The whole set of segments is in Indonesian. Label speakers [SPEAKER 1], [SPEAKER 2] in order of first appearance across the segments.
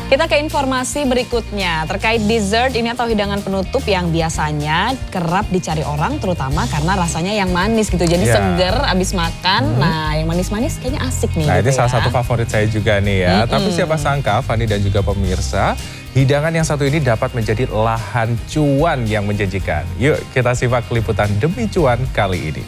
[SPEAKER 1] Kita ke informasi berikutnya terkait dessert ini atau hidangan penutup yang biasanya kerap dicari orang terutama karena rasanya yang manis gitu. Jadi seger abis makan, nah yang manis-manis kayaknya asik nih.
[SPEAKER 2] Nah
[SPEAKER 1] gitu
[SPEAKER 2] ini salah satu favorit saya juga nih ya. Tapi siapa sangka Fani dan juga pemirsa, hidangan yang satu ini dapat menjadi lahan cuan yang menjanjikan. Yuk kita simak liputan Demi Cuan kali ini.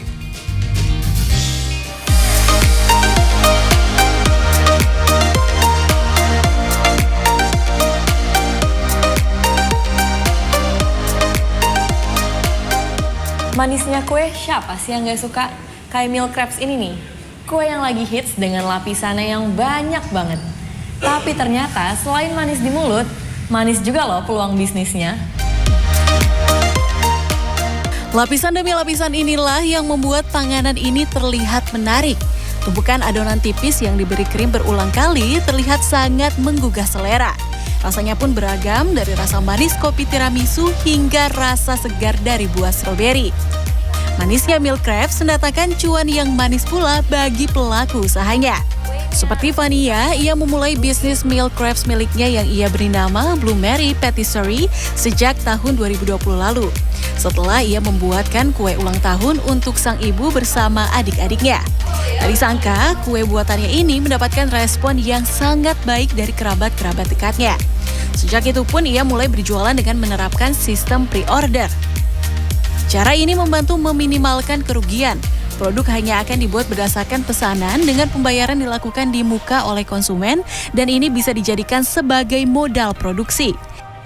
[SPEAKER 3] Manisnya kue siapa sih yang gak suka? Kayak Milk Crepes ini nih, kue yang lagi hits dengan lapisannya yang banyak banget. Tapi ternyata selain manis di mulut, manis juga loh peluang bisnisnya. Lapisan demi lapisan inilah yang membuat panganan ini terlihat menarik. Tumpukan adonan tipis yang diberi krim berulang kali terlihat sangat menggugah selera. Rasanya pun beragam dari rasa manis kopi tiramisu hingga rasa segar dari buah stroberi. Manisnya Milk Crepes mendatangkan cuan yang manis pula bagi pelaku usahanya. Seperti Fania, ia memulai bisnis Milk Crepes miliknya yang ia beri nama Blue Mary Patisserie sejak tahun 2020 lalu. Setelah ia membuatkan kue ulang tahun untuk sang ibu bersama adik-adiknya. Tak disangka, kue buatannya ini mendapatkan respon yang sangat baik dari kerabat-kerabat dekatnya. Sejak itu pun ia mulai berjualan dengan menerapkan sistem pre-order. Cara ini membantu meminimalkan kerugian. Produk hanya akan dibuat berdasarkan pesanan dengan pembayaran dilakukan di muka oleh konsumen dan ini bisa dijadikan sebagai modal produksi.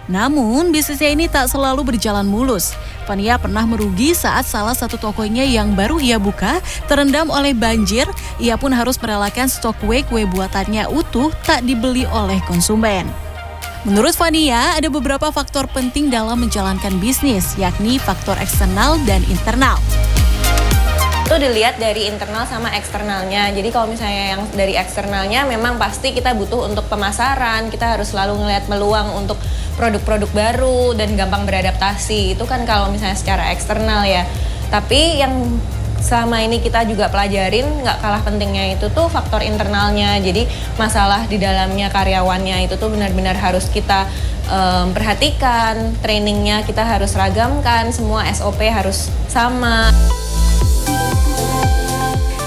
[SPEAKER 3] Namun, bisnisnya ini tak selalu berjalan mulus. Fania pernah merugi saat salah satu tokonya yang baru ia buka terendam oleh banjir. Ia pun harus merelakan stok kue-kue buatannya utuh tak dibeli oleh konsumen. Menurut Fania, ada beberapa faktor penting dalam menjalankan bisnis, yakni faktor eksternal dan internal.
[SPEAKER 4] Itu dilihat dari internal sama eksternalnya. Jadi kalau misalnya yang dari eksternalnya memang pasti kita butuh untuk pemasaran, kita harus selalu ngelihat peluang untuk produk-produk baru dan gampang beradaptasi. Itu kan kalau misalnya secara eksternal ya. Tapi yang selama ini kita juga pelajarin nggak kalah pentingnya itu tuh faktor internalnya. Jadi masalah di dalamnya karyawannya itu tuh benar-benar harus kita perhatikan. Trainingnya kita harus ragamkan, semua SOP harus sama.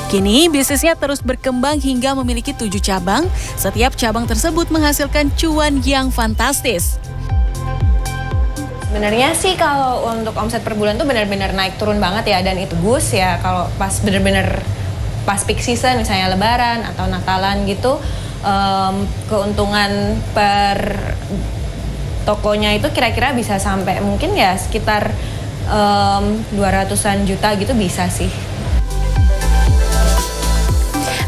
[SPEAKER 3] Kini bisnisnya terus berkembang hingga memiliki 7 cabang. Setiap cabang tersebut menghasilkan cuan yang fantastis.
[SPEAKER 4] Sebenarnya sih kalau untuk omset per bulan tuh benar-benar naik turun banget ya, dan itu bagus ya kalau pas benar-benar pas peak season misalnya Lebaran atau Natalan gitu, keuntungan per tokonya itu kira-kira bisa sampai mungkin ya sekitar 200-an juta gitu bisa sih.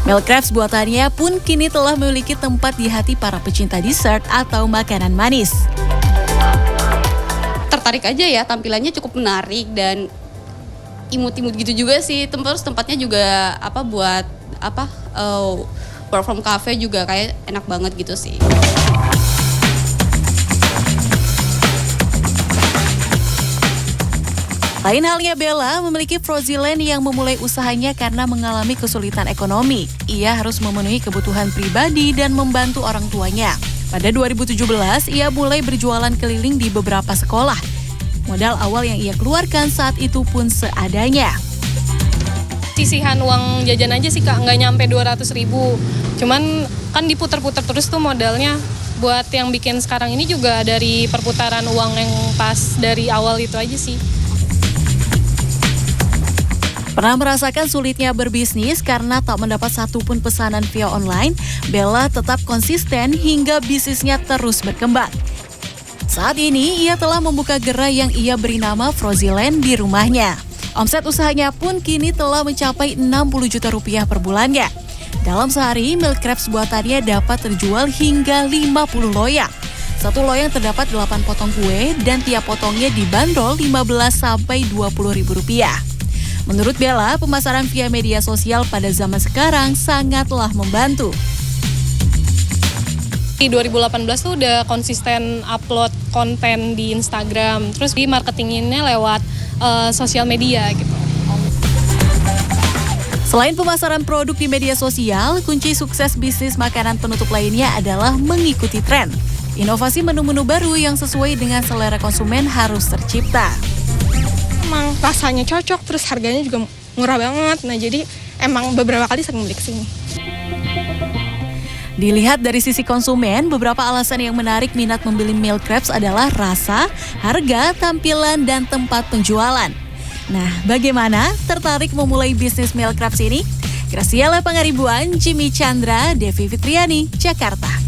[SPEAKER 3] Milk Crepes buatannya pun kini telah memiliki tempat di hati para pecinta dessert atau makanan manis.
[SPEAKER 5] Tertarik aja ya, tampilannya cukup menarik dan imut-imut gitu juga sih. Terus tempatnya juga buat work from cafe juga kayak enak banget gitu sih.
[SPEAKER 3] Lain halnya Bella memiliki Froziland yang memulai usahanya karena mengalami kesulitan ekonomi. Ia harus memenuhi kebutuhan pribadi dan membantu orang tuanya. Pada 2017, ia mulai berjualan keliling di beberapa sekolah. Modal awal yang ia keluarkan saat itu pun seadanya.
[SPEAKER 6] Sisihan uang jajan aja sih Kak, nggak nyampe 200.000. Cuman kan diputer-puter terus tuh modalnya. Buat yang bikin sekarang ini juga dari perputaran uang yang pas dari awal itu aja sih.
[SPEAKER 3] Pernah merasakan sulitnya berbisnis karena tak mendapat satupun pesanan via online, Bella tetap konsisten hingga bisnisnya terus berkembang. Saat ini, ia telah membuka gerai yang ia beri nama Froziland di rumahnya. Omset usahanya pun kini telah mencapai 60 juta rupiah per bulannya. Dalam sehari, Milk Crepes buatannya dapat terjual hingga 50 loyang. Satu loyang terdapat 8 potong kue dan tiap potongnya dibanderol 15-20 ribu rupiah. Menurut Bella, pemasaran via media sosial pada zaman sekarang sangatlah membantu.
[SPEAKER 6] Di 2018 tuh udah konsisten upload konten di Instagram, terus di marketinginnya lewat sosial media gitu.
[SPEAKER 3] Selain pemasaran produk di media sosial, kunci sukses bisnis makanan penutup lainnya adalah mengikuti tren. Inovasi menu-menu baru yang sesuai dengan selera konsumen harus tercipta.
[SPEAKER 7] Emang rasanya cocok, terus harganya juga murah banget. Nah jadi emang beberapa kali sering beli kesini.
[SPEAKER 3] Dilihat dari sisi konsumen, beberapa alasan yang menarik minat membeli meal crepes adalah rasa, harga, tampilan, dan tempat penjualan. Nah, bagaimana? Tertarik memulai bisnis meal crepes ini? Graciela Pangaribuan, Jimmy Chandra, Devi Fitriani, Jakarta.